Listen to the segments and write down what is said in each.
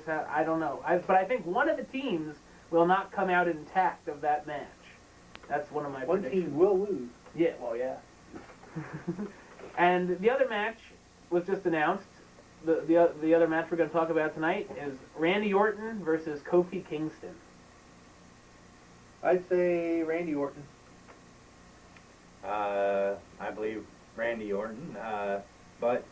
I don't know. But I think one of the teams will not come out intact of that match. That's one of my predictions. One team will lose. Yeah, well, yeah. And the other match was just announced. The other match we're going to talk about tonight is Randy Orton versus Kofi Kingston. I'd say Randy Orton. I believe Randy Orton, but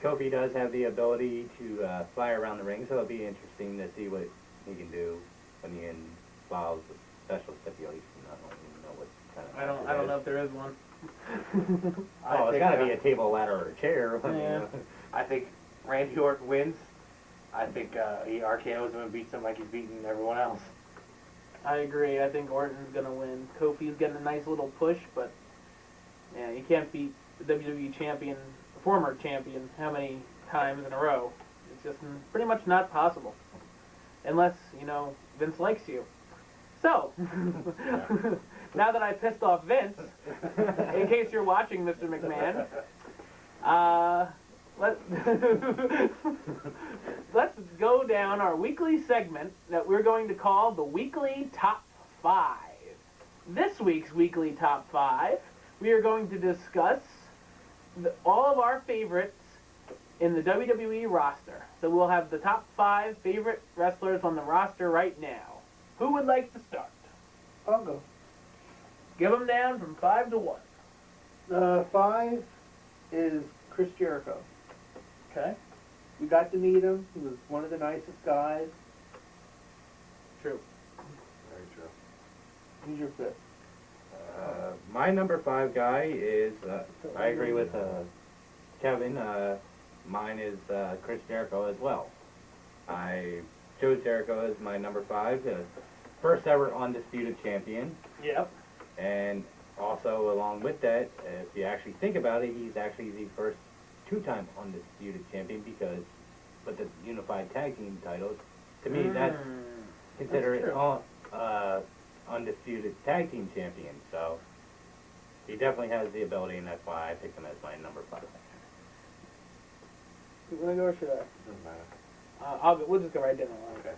Kofi does have the ability to fly around the ring, so it'll be interesting to see what he can do when he involves a special stipulation. I don't even know what kind of. I don't know if there is one. Oh, it's got to be a table, ladder, or a chair. Yeah. I think Randy Orton wins. I think he RKO's him and beats him like he's beating everyone else. I agree. I think Orton's going to win. Kofi's getting a nice little push, but yeah, you can't beat the WWE champion, former champion, how many times in a row? It's just pretty much not possible. Unless, Vince likes you. So, now that I pissed off Vince, in case you're watching, Mr. McMahon, let's go down our weekly segment that we're going to call the Weekly Top 5. This week's Weekly Top 5, we are going to discuss all of our favorites in the WWE roster. So we'll have the top 5 favorite wrestlers on the roster right now. Who would like to start? I'll go. Give them down from 5 to 1. 5 is Chris Jericho. Okay. We got to meet him. He was one of the nicest guys. True. Very true. Who's your 5th? My number 5 guy is, I agree with Kevin, mine is Chris Jericho as well. I chose Jericho as my number 5, first ever undisputed champion. Yep. And also along with that, if you actually think about it, he's actually the first 2-time undisputed champion because with the unified tag team titles, to me that's considered undisputed tag team champion. So he definitely has the ability, and that's why I picked him as my number 5. You want to go or should I? Doesn't matter. I'll go. We'll just go right down the line. Okay.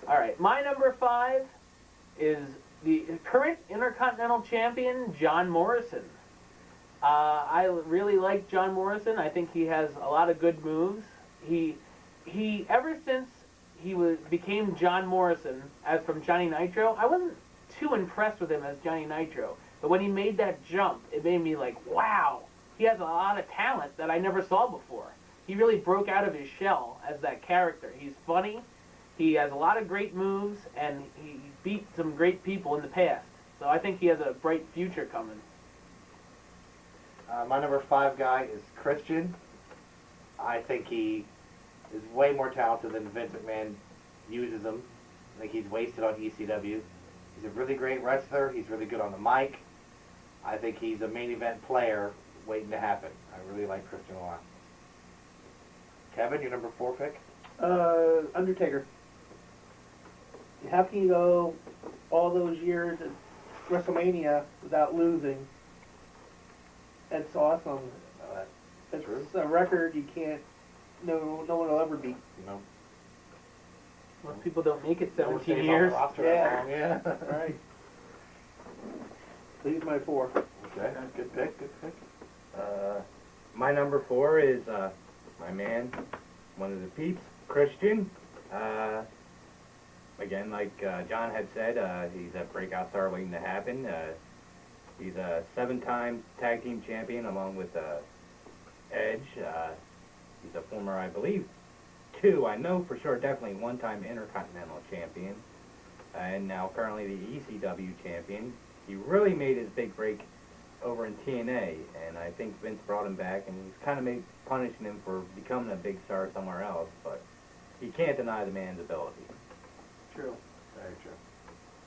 All right. My number 5 is the current Intercontinental Champion, John Morrison. I really like John Morrison. I think he has a lot of good moves. He ever since he became John Morrison as from Johnny Nitro, I wasn't too impressed with him as Johnny Nitro. But when he made that jump, it made me like, wow, he has a lot of talent that I never saw before. He really broke out of his shell as that character. He's funny. He has a lot of great moves, and he beat some great people in the past. So I think he has a bright future coming. My number 5 guy is Christian. I think he is way more talented than Vince McMahon uses him. I think he's wasted on ECW. He's a really great wrestler. He's really good on the mic. I think he's a main event player waiting to happen. I really like Christian a lot. Kevin, your number 4 pick? Undertaker. How can you go all those years at WrestleMania without losing? That's awesome. It's true. a record you can't, no one will ever beat. No. Most people don't make it No one 17 stays years. on the roster Yeah. that long, yeah. Right. He's my 4. Okay, good pick, good pick. My number 4 is my man, one of the peeps, Christian. Again, like John had said, he's a breakout star waiting to happen. He's a 7-time tag team champion along with Edge. He's a former, I believe, 2, I know for sure, definitely 1-time Intercontinental champion. And now currently the ECW champion. He really made his big break over in TNA, and I think Vince brought him back, and he's kind of punishing him for becoming a big star somewhere else, but he can't deny the man's ability. True. Very true.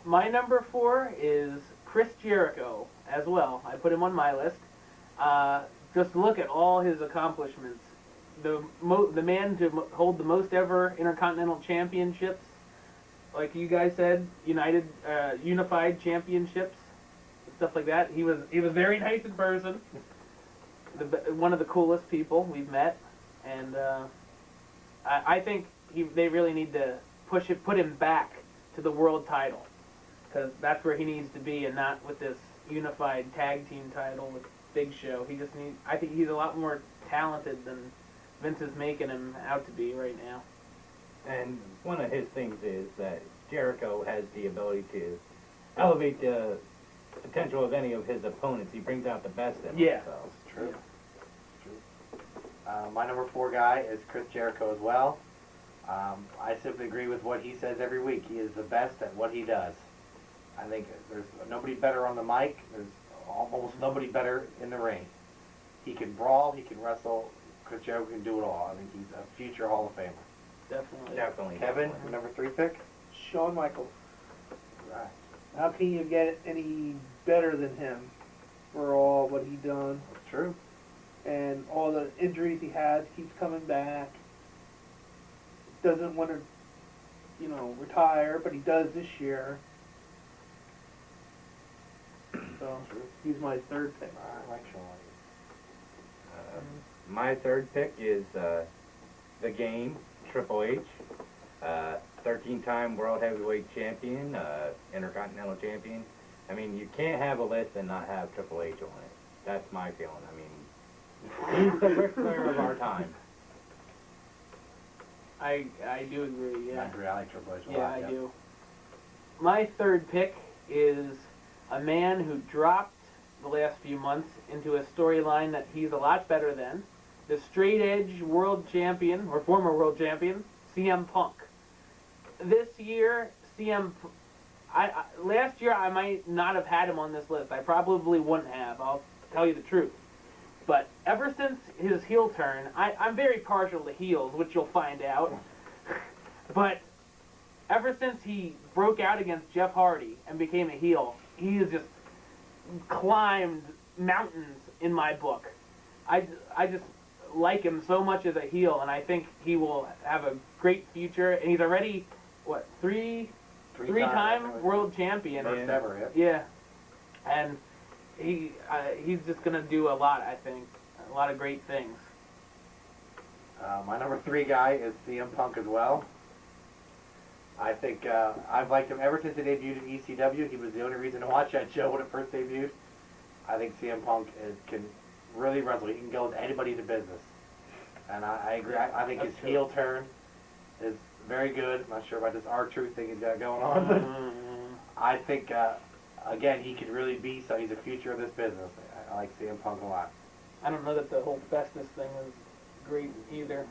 My number 4 is Chris Jericho as well. I put him on my list. Just look at all his accomplishments. The man to hold the most ever Intercontinental Championships, like you guys said, unified championships, stuff like that. He was very nice in person. One of the coolest people we've met, and I think they really need to put him back to the world title, because that's where he needs to be, and not with this unified tag team title with Big Show. I think he's a lot more talented than Vince is making him out to be right now. And one of his things is that Jericho has the ability to elevate the potential of any of his opponents. He brings out the best in Yeah. them. So. It's true. My number 4 guy is Chris Jericho as well. I simply agree with what he says every week. He is the best at what he does. I think there's nobody better on the mic. There's almost nobody better in the ring. He can brawl. He can wrestle. Chris Jericho can do it all. I think he's a future Hall of Famer. Definitely. Kevin, your number 3 pick? Shawn Michaels. Right. How can you get any better than him for all what he done That's true. and all the injuries he has, keeps coming back, doesn't want to, retire, but he does this year. So he's my 3rd pick. I like Shawn. My 3rd pick is the Game, Triple H, 13-time World Heavyweight Champion, Intercontinental Champion. I mean, you can't have a list and not have Triple H on it. That's my feeling. I mean, he's the Ric Flair of our time. I do agree, yeah. I agree. I like Triple H a Yeah, lot. I Yep. do. My 3rd pick is a man who dropped the last few months into a storyline that he's a lot better than. The straight edge world champion, or former world champion, CM Punk. This year, last year I might not have had him on this list. I probably wouldn't have, I'll tell you the truth. But ever since his heel turn, I'm very partial to heels, which you'll find out. But ever since he broke out against Jeff Hardy and became a heel, he has just climbed mountains in my book. I just like him so much as a heel, and I think he will have a great future. And he's already, three-time world champion. First ever, Yeah. And he's just going to do a lot, I think. A lot of great things. My number 3 guy is CM Punk as well. I think I've liked him ever since he debuted in ECW. He was the only reason to watch that show when it first debuted. I think CM Punk can really wrestle. He can go with anybody in the business. And I agree. I think his heel turn is very good. I'm not sure about this R-Truth thing he's got going on, but I think, again, he could really be, so he's the future of this business. I like CM Punk a lot. I don't know that the whole bestness thing was great either.